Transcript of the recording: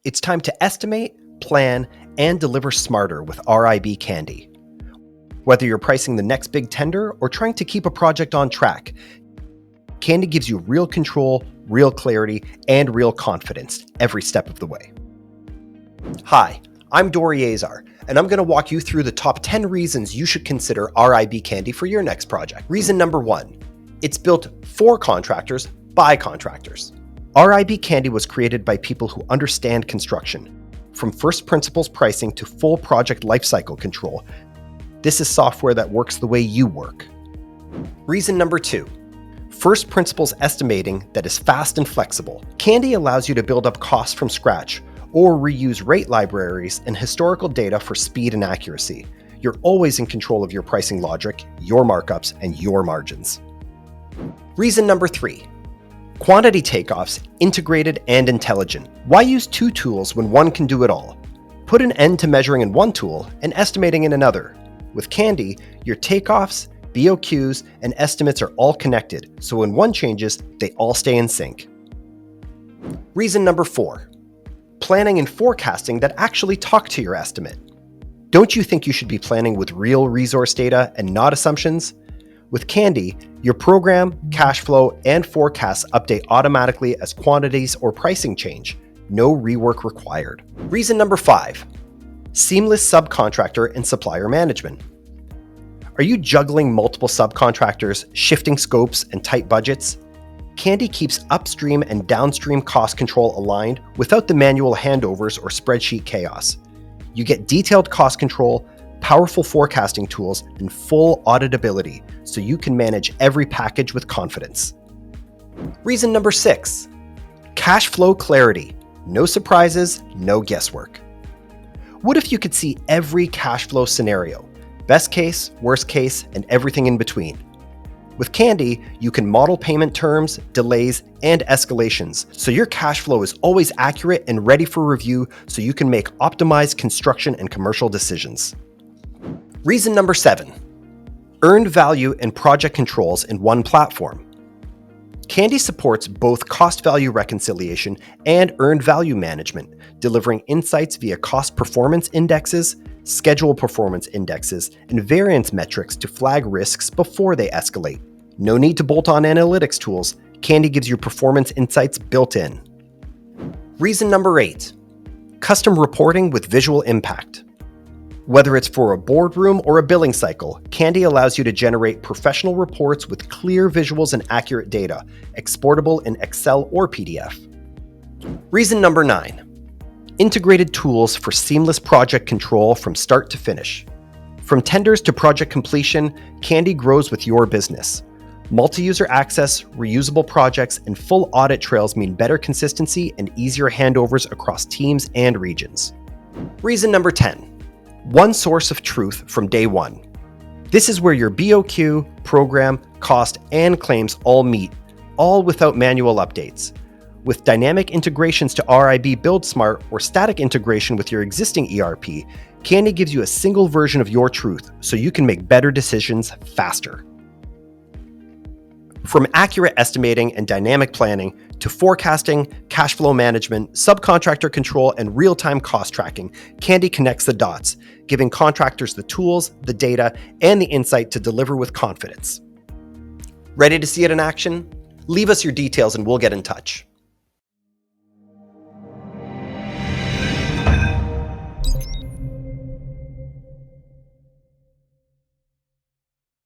It's time to estimate, plan, and deliver smarter with RIB Candy. Whether you're pricing the next big tender or trying to keep a project on track, Candy gives you real control, real clarity, and real confidence every step of the way. Hi, I'm Dory Azar, and I'm going to walk you through the top 10 reasons you should consider RIB Candy for your next project. Reason number 1, it's built for contractors by contractors. RIB Candy was created by people who understand construction, from first principles pricing to full project lifecycle control. This is software that works the way you work. Reason number 2, first principles estimating that is fast and flexible. Candy allows you to build up costs from scratch or reuse rate libraries and historical data for speed and accuracy. You're always in control of your pricing logic, your markups, and your margins. Reason number 3, quantity takeoffs, integrated and intelligent. Why use two tools when one can do it all? Put an end to measuring in one tool and estimating in another. With Candy, your takeoffs, BOQs, and estimates are all connected, so when one changes, they all stay in sync. Reason number 4, planning and forecasting that actually talk to your estimate. Don't you think you should be planning with real resource data and not assumptions? With Candy, your program, cash flow, and forecasts update automatically as quantities or pricing change. No rework required. Reason number 5, seamless subcontractor and supplier management. Are you juggling multiple subcontractors, shifting scopes, and tight budgets? Candy keeps upstream and downstream cost control aligned without the manual handovers or spreadsheet chaos. You get detailed cost control, powerful forecasting tools, and full auditability, so you can manage every package with confidence. Reason number 6, cash flow clarity. No surprises, no guesswork. What if you could see every cash flow scenario? Best case, worst case, and everything in between. With Candy, you can model payment terms, delays, and escalations, so your cash flow is always accurate and ready for review so you can make optimized construction and commercial decisions. Reason number 7, earned value and project controls in one platform. Candy supports both cost value reconciliation and earned value management, delivering insights via cost performance indexes, schedule performance indexes, and variance metrics to flag risks before they escalate. No need to bolt on analytics tools. Candy gives you performance insights built in. Reason number 8, custom reporting with visual impact. Whether it's for a boardroom or a billing cycle, Candy allows you to generate professional reports with clear visuals and accurate data, exportable in Excel or PDF. Reason number 9, integrated tools for seamless project control from start to finish. From tenders to project completion, Candy grows with your business. Multi-user access, reusable projects, and full audit trails mean better consistency and easier handovers across teams and regions. Reason number 10, one source of truth from day one. This is where your BOQ, program, cost, and claims all meet, all without manual updates. With dynamic integrations to RIB Build Smart or static integration with your existing ERP, Candy gives you a single version of your truth so you can make better decisions faster. From accurate estimating and dynamic planning to forecasting, cash flow management, subcontractor control, and real-time cost tracking, Candy connects the dots, giving contractors the tools, the data, and the insight to deliver with confidence. Ready to see it in action? Leave us your details and we'll get in touch.